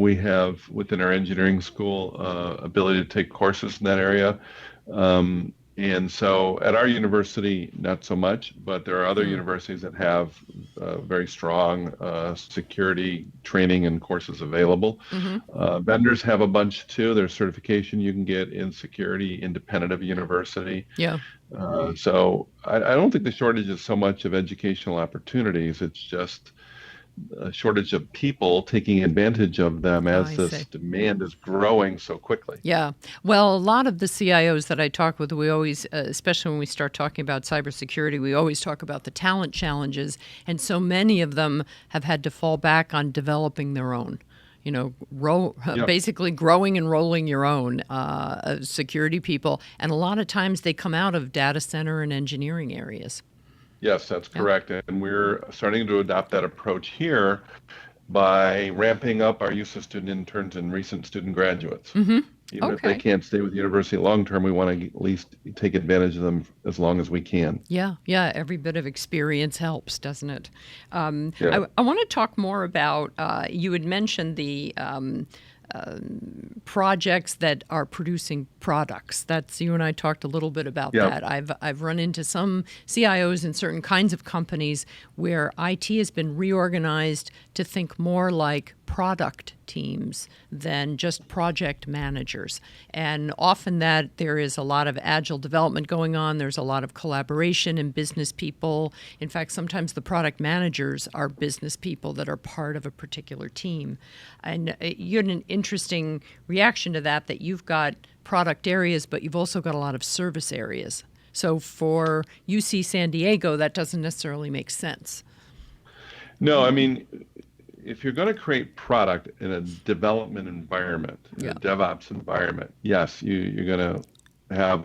we have within our engineering school ability to take courses in that area. And so at our university, not so much, but there are other universities that have very strong security training and courses available. Vendors have a bunch too. There's certification you can get in security independent of a university. Yeah. So I don't think the shortage is so much of educational opportunities. It's just a shortage of people taking advantage of them as this demand is growing so quickly. Yeah. Well, a lot of the CIOs that I talk with, we always, especially when we start talking about cybersecurity, we always talk about the talent challenges. And so many of them have had to fall back on developing their own. Basically growing and rolling your own security people. And a lot of times they come out of data center and engineering areas. Yes, that's correct. And we're starting to adopt that approach here by ramping up our use of student interns and recent student graduates. Even if they can't stay with the university long term, we want to at least take advantage of them as long as we can. Yeah. Every bit of experience helps, doesn't it? I want to talk more about, you had mentioned the projects that are producing products. That's, you and I talked a little bit about that. I've run into some CIOs in certain kinds of companies where IT has been reorganized to think more like product teams than just project managers. And often that there is a lot of agile development going on. There's a lot of collaboration and business people. In fact, sometimes the product managers are business people that are part of a particular team. And you had an interesting reaction to that you've got product areas, but you've also got a lot of service areas. So for UC San Diego, that doesn't necessarily make sense. No, I mean, if you're going to create product in a development environment, in a DevOps environment, yes, you're going to have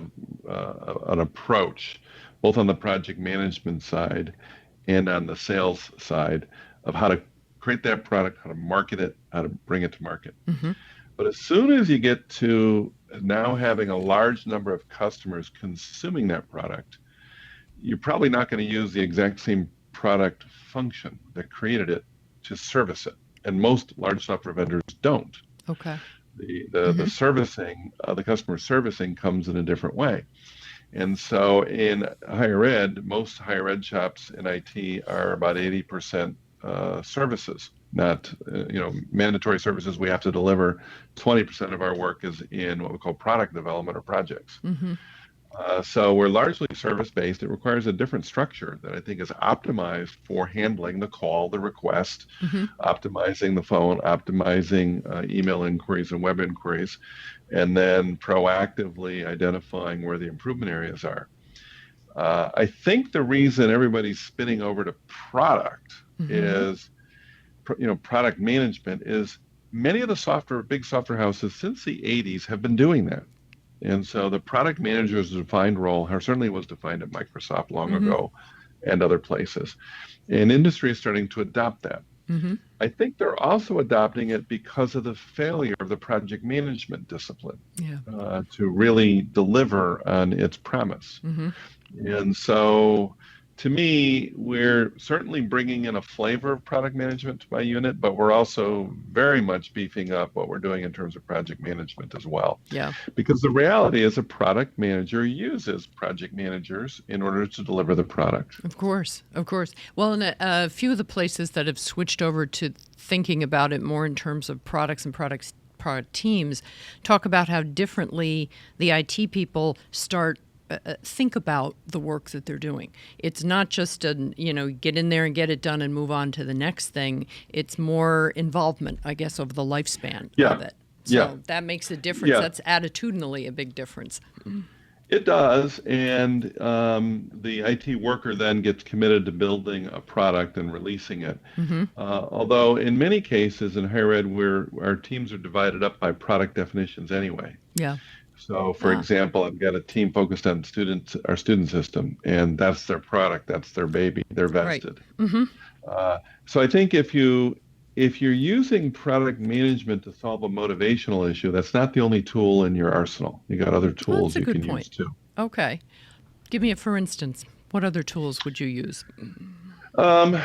an approach, both on the project management side and on the sales side, of how to create that product, how to market it, how to bring it to market. Mm-hmm. But as soon as you get to now having a large number of customers consuming that product, you're probably not going to use the exact same product function that created it to service it. And most large software vendors don't. Okay. The servicing, the customer servicing comes in a different way. And so in higher ed, most higher ed shops in IT are about 80% services, not mandatory services we have to deliver. 20% of our work is in what we call product development or projects. Mm-hmm. So we're largely service-based. It requires a different structure that I think is optimized for handling the call, the request, optimizing the phone, optimizing email inquiries and web inquiries, and then proactively identifying where the improvement areas are. I think the reason everybody's spinning over to product is, product management is many of the big software houses since the 80s have been doing that. And so the product manager's defined role certainly was defined at Microsoft long ago and other places. And industry is starting to adopt that. I think they're also adopting it because of the failure of the project management discipline to really deliver on its premise. And so to me, we're certainly bringing in a flavor of product management to my unit, but we're also very much beefing up what we're doing in terms of project management as well. Yeah. Because the reality is a product manager uses project managers in order to deliver the product. Of course, of course. Well, in a few of the places that have switched over to thinking about it more in terms of products and product teams, talk about how differently the IT people think about the work that they're doing. It's not just get in there and get it done and move on to the next thing. It's more involvement, I guess, over the lifespan of it. So that makes a difference. That's attitudinally a big difference. It does, and the IT worker then gets committed to building a product and releasing it. Although in many cases in higher ed, our teams are divided up by product definitions anyway. Yeah. So, for example, I've got a team focused on our student system, and that's their product, that's their baby, they're vested. Right. So I think if you're using product management to solve a motivational issue, that's not the only tool in your arsenal. You got other tools you can use too. Okay. Give me for instance. What other tools would you use? One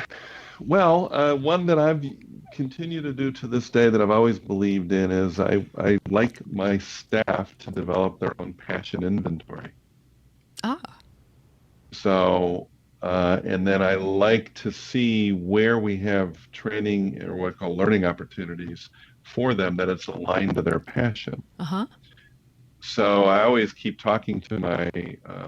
that I've continued to do to this day that I've always believed in is I like my staff to develop their own passion inventory. So, and then I like to see where we have training or what I call learning opportunities for them that it's aligned to their passion. So I always keep talking to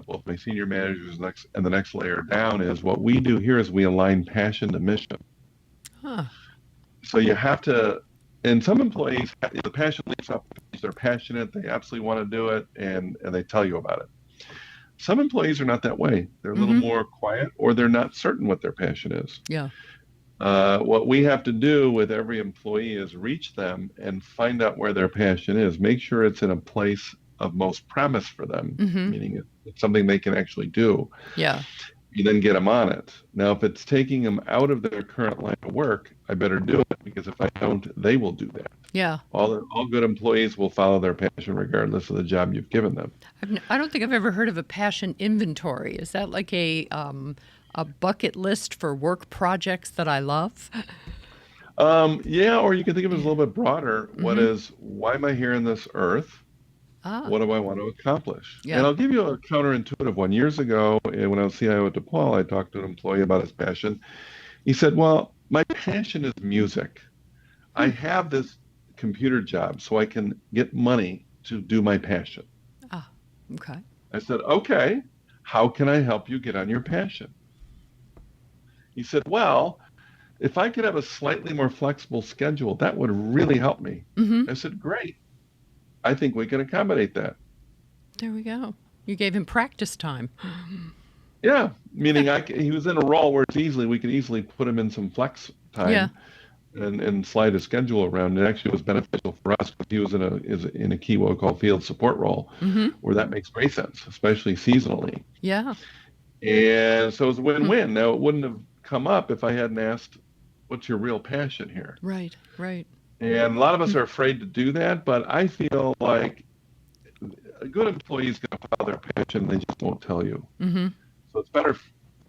both my senior managers and the next layer down is what we do here is we align passion to mission. So you have to, and some employees, the passion leaps up, they're passionate, they absolutely want to do it, and they tell you about it. Some employees are not that way. They're a little more quiet, or they're not certain what their passion is. Yeah. What we have to do with every employee is reach them and find out where their passion is. Make sure it's in a place of most premise for them, meaning it's something they can actually do. Yeah. You then get them on it. Now, if it's taking them out of their current line of work, I better do it, because if I don't, they will do that. Yeah. All good employees will follow their passion regardless of the job you've given them. I don't think I've ever heard of a passion inventory. Is that like a bucket list for work projects that I love? Or you can think of it as a little bit broader. Why am I here on this earth? What do I want to accomplish? Yeah. And I'll give you a counterintuitive one. Years ago, when I was CIO at DePaul, I talked to an employee about his passion. He said, well, my passion is music. I have this computer job so I can get money to do my passion. Ah, okay. I said, okay, how can I help you get on your passion? He said, well, if I could have a slightly more flexible schedule, that would really help me. Mm-hmm. I said, great. I think we can accommodate that. There we go. You gave him practice time. Yeah, meaning he was in a role where we could easily put him in some flex Yeah. time and slide his schedule around. It actually was beneficial for us because he was in a key what we call field support role, Mm-hmm. where that makes great sense, especially seasonally. Yeah. And so it was a win-win. Now, it wouldn't have come up if I hadn't asked, what's your real passion here? Right. Right. And a lot of us are afraid to do that, but I feel like a good employee is going to follow their passion. They just won't tell you. Mm-hmm. So it's better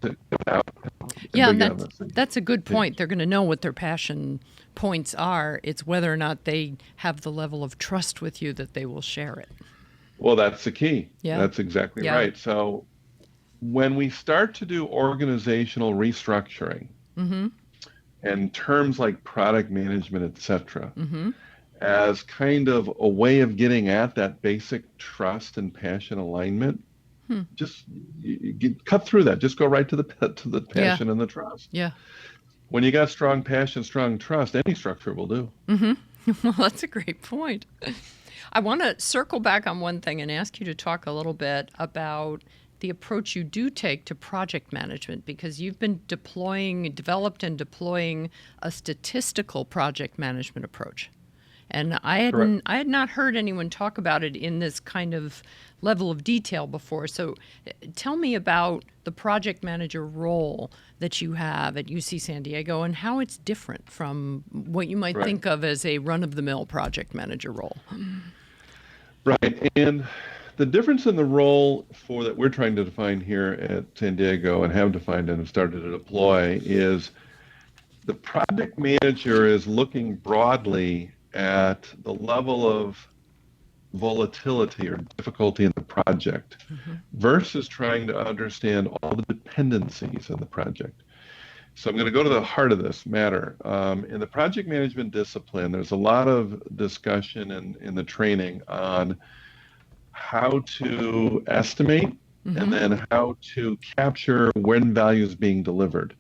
to get it out and Yeah, bring it on that's a good point. They're going to know what their passion points are. It's whether or not they have the level of trust with you that they will share it. Well, that's the key. Yeah. That's exactly Yeah. right. So when we start to do organizational restructuring Mm-hmm. and terms like product management, et cetera, Mm-hmm. as kind of a way of getting at that basic trust and passion alignment, just cut through that. Just go right to the passion and the trust. Yeah. When you got strong passion, strong trust, any structure will do. Well, that's a great point. I want to circle back on one thing and ask you to talk a little bit about the approach you do take to project management, because you've been developed and deploying a statistical project management approach. And I Correct. had not heard anyone talk about it in this kind of level of detail before. So tell me about the project manager role that you have at UC San Diego and how it's different from what you might Right. think of as a run-of-the-mill project manager role. Right. And the difference in the role for that we're trying to define here at San Diego and have defined and have started to deploy is the project manager is looking broadly at the level of volatility or difficulty in the project versus trying to understand all the dependencies in the project. So I'm going to go to the heart of this matter. In the project management discipline, there's a lot of discussion in the training on how to estimate and then how to capture when value is being delivered.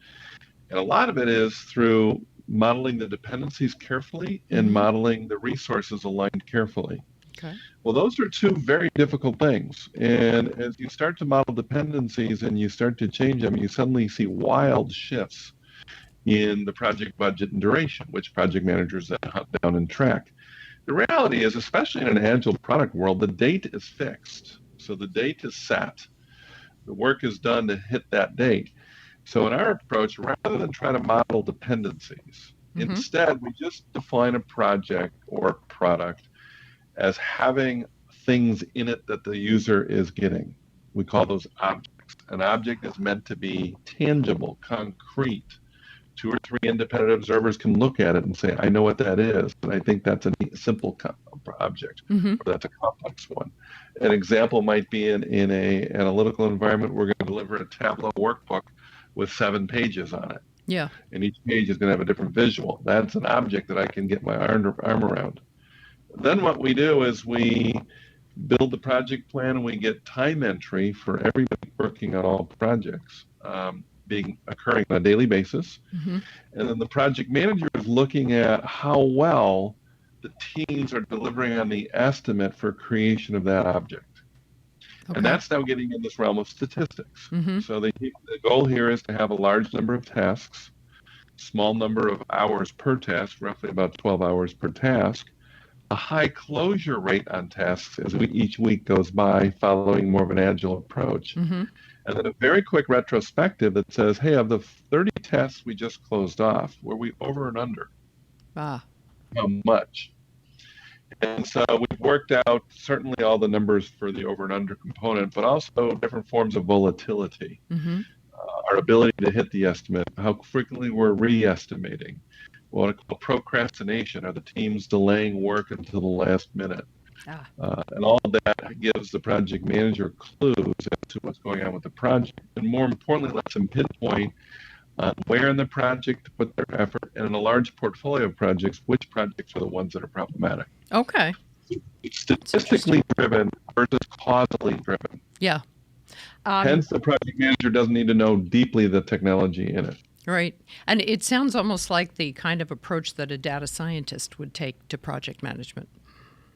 And a lot of it is through modeling the dependencies carefully and modeling the resources aligned carefully. Okay. Well, those are two very difficult things. And as you start to model dependencies and you start to change them, you suddenly see wild shifts in the project budget and duration, which project managers then hunt down and track. The reality is, especially in an agile product world, the date is fixed. So the date is set. The work is done to hit that date. So in our approach, rather than try to model dependencies, instead we just define a project or product as having things in it that the user is getting. We call those objects. An object is meant to be tangible, concrete. 2 or 3 independent observers can look at it and say, I know what that is, and I think that's a simple object, or that's a complex one. An example might be in an analytical environment, we're going to deliver a Tableau workbook with 7 pages on it. Yeah. And each page is going to have a different visual. That's an object that I can get my arm around. Then what we do is we build the project plan and we get time entry for everybody working on all projects occurring on a daily basis. And then the project manager is looking at how well the teams are delivering on the estimate for creation of that object. Okay. And that's now getting in this realm of statistics. So the goal here is to have a large number of tasks, small number of hours per task, roughly about 12 hours per task, a high closure rate on tasks as each week goes by, following more of an agile approach. And then a very quick retrospective that says, hey, of the 30 tests we just closed off, were we over and under? Ah. How much? And so we've worked out certainly all the numbers for the over and under component, but also different forms of volatility. Our ability to hit the estimate, how frequently we're re-estimating, what I call procrastination, are the teams delaying work until the last minute? And all of that gives the project manager clues as to what's going on with the project, and more importantly, lets them pinpoint on where in the project to put their effort, and in a large portfolio of projects, which projects are the ones that are problematic. Okay. It's It's interesting. statistically driven versus causally driven. Yeah. Um, Hence, the project manager doesn't need to know deeply the technology in it. right. And it sounds almost like the kind of approach that a data scientist would take to project management.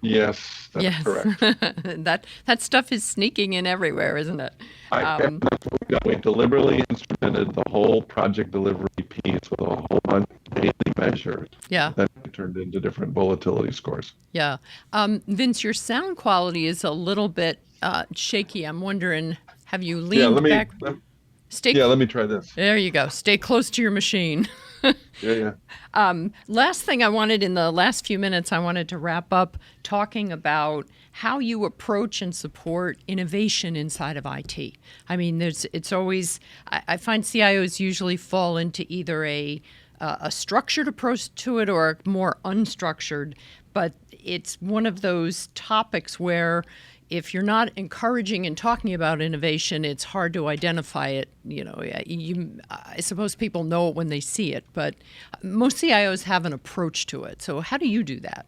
Yes, that's Yes. correct. That stuff is sneaking in everywhere, isn't it? That's what we've done. We deliberately instrumented the whole project delivery piece with a whole bunch of daily measures Yeah. that turned into different volatility scores. Yeah. Vince, your sound quality is a little bit shaky. I'm wondering, have you Yeah, leaned back? Stay. let me try this. There you go. Stay close to your machine. Yeah. Last thing I wanted in the last few minutes, I wanted to wrap up talking about how you approach and support innovation inside of IT. I mean, it's always, I find CIOs usually fall into either a structured approach to it or a more unstructured, but it's one of those topics where if you're not encouraging and talking about innovation, it's hard to identify it. I suppose people know it when they see it, but most CIOs have an approach to it. So how do you do that?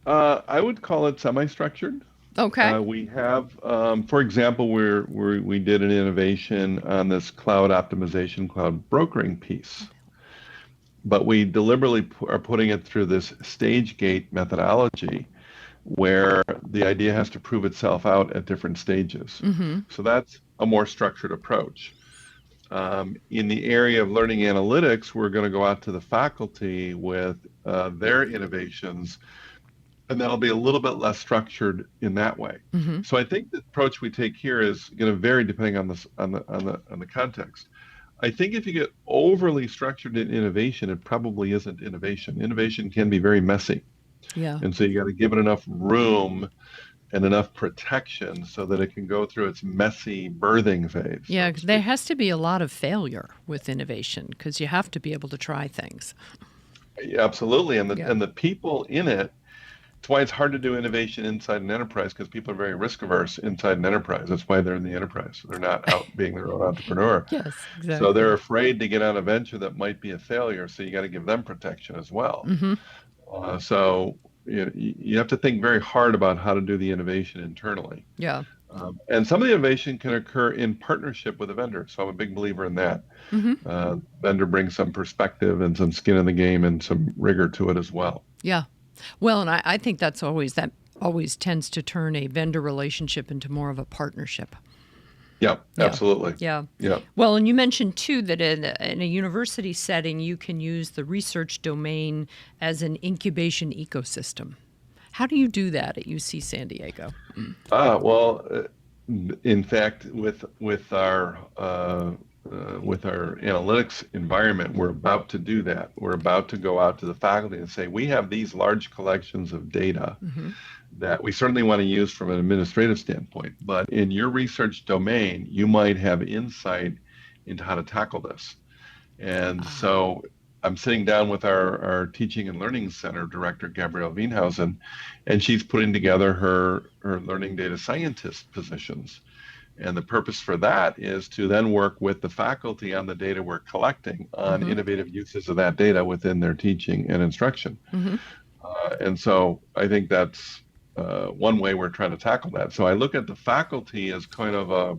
I would call it semi-structured. Okay. We have, for example, we did an innovation on this cloud optimization, cloud brokering piece, but we deliberately are putting it through this stage gate methodology where the idea has to prove itself out at different stages. So that's a more structured approach. In the area of learning analytics, we're going to go out to the faculty with their innovations, and that'll be a little bit less structured in that way. So I think the approach we take here is going to vary depending on the context. I think if you get overly structured in innovation, it probably isn't innovation. Innovation can be very messy. Yeah. And so you got to give it enough room and enough protection so that it can go through its messy birthing phase. Yeah, there has to be a lot of failure with innovation because you have to be able to try things. Yeah, absolutely. And the people in it, it's why it's hard to do innovation inside an enterprise because people are very risk averse inside an enterprise. That's why they're in the enterprise. They're not out being their own entrepreneur. Yes, exactly. So they're afraid to get on a venture that might be a failure. So you got to give them protection as well. So you have to think very hard about how to do the innovation internally. Yeah. And some of the innovation can occur in partnership with a vendor. So I'm a big believer in that. Vendor brings some perspective and some skin in the game and some rigor to it as well. Yeah. Well, and I think that always tends to turn a vendor relationship into more of a partnership. Yeah, absolutely. Yeah. Yeah. Well, and you mentioned too that in a university setting, you can use the research domain as an incubation ecosystem. How do you do that at UC San Diego? Well, in fact, with our analytics environment, we're about to do that. We're about to go out to the faculty and say, we have these large collections of data that we certainly want to use from an administrative standpoint. But in your research domain, you might have insight into how to tackle this. And so I'm sitting down with our Teaching and Learning Center director, Gabrielle Wienhausen, and she's putting together her learning data scientist positions. And the purpose for that is to then work with the faculty on the data we're collecting on innovative uses of that data within their teaching and instruction. And so I think that's one way we're trying to tackle that. So I look at the faculty as kind of a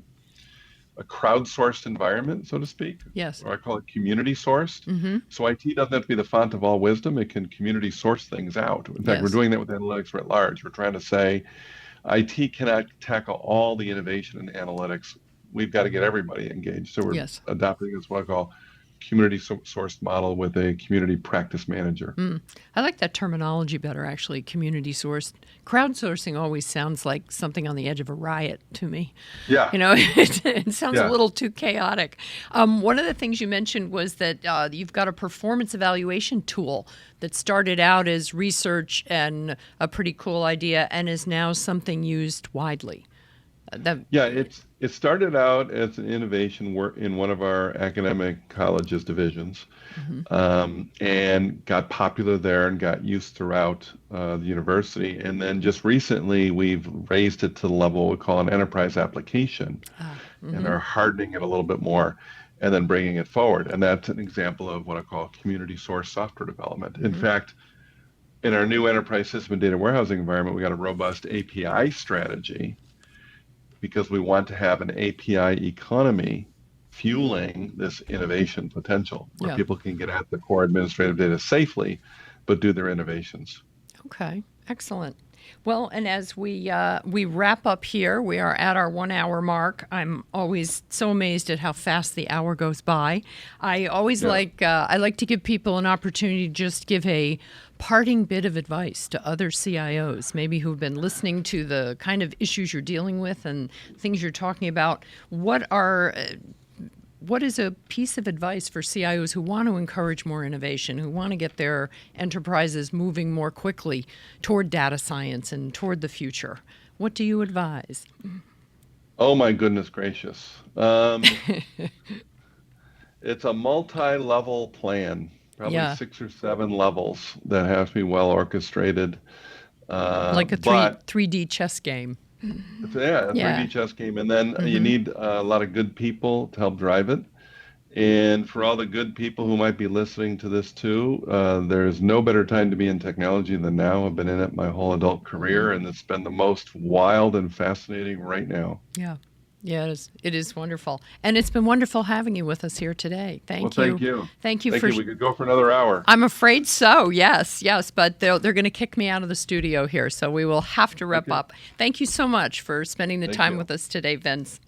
crowdsourced environment, so to speak. Yes. Or I call it community sourced. So IT doesn't have to be the font of all wisdom. It can community source things out. In fact, we're doing that with analytics writ large. We're trying to say IT cannot tackle all the innovation in analytics. We've got to get everybody engaged. So we're adopting this what I call community sourced model with a community practice manager. I like that terminology better, actually, community sourced. Crowdsourcing always sounds like something on the edge of a riot to me. Yeah. It sounds a little too chaotic. One of the things you mentioned was that you've got a performance evaluation tool that started out as research and a pretty cool idea and is now something used widely. It started out as an innovation work in one of our academic colleges divisions, and got popular there and got used throughout the university. And then just recently, we've raised it to the level we call an enterprise application, and are hardening it a little bit more. and then bringing it forward. And that's an example of what I call community source software development. In fact, in our new enterprise system and data warehousing environment, we got a robust API strategy because we want to have an API economy fueling this innovation potential where people can get at the core administrative data safely, but do their innovations. Okay, excellent. Well, and as we wrap up here, we are at our 1 hour mark. I'm always so amazed at how fast the hour goes by. I always like to give people an opportunity to just give a parting bit of advice to other CIOs, maybe who've been listening to the kind of issues you're dealing with and things you're talking about. What is a piece of advice for CIOs who want to encourage more innovation, who want to get their enterprises moving more quickly toward data science and toward the future? What do you advise? Oh, my goodness gracious. It's a multi-level plan, probably 6 or 7 levels that have to be well orchestrated. Like a 3D chess game. Yeah, a 3D chess game. And then you need a lot of good people to help drive it. And for all the good people who might be listening to this too, there's no better time to be in technology than now. I've been in it my whole adult career, and it's been the most wild and fascinating right now. Yeah. Yeah, it is wonderful. And it's been wonderful having you with us here today. Thank you. Thank you. Thank you. We could go for another hour. I'm afraid so, yes. But they're going to kick me out of the studio here, so we will have to wrap up. Thank you so much for spending the time with us today, Vince.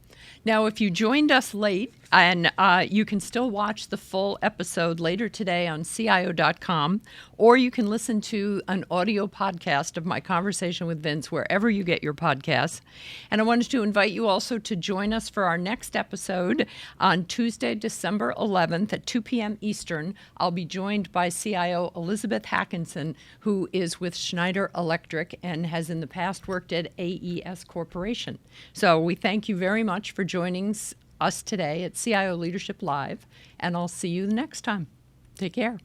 Now, if you joined us late, and you can still watch the full episode later today on CIO.com, or you can listen to an audio podcast of my conversation with Vince wherever you get your podcasts. And I wanted to invite you also to join us for our next episode on Tuesday, December 11th at 2 p.m. Eastern. I'll be joined by CIO Elizabeth Hackinson, who is with Schneider Electric and has in the past worked at AES Corporation. So we thank you very much for joining us today at CIO Leadership Live, and I'll see you next time. Take care.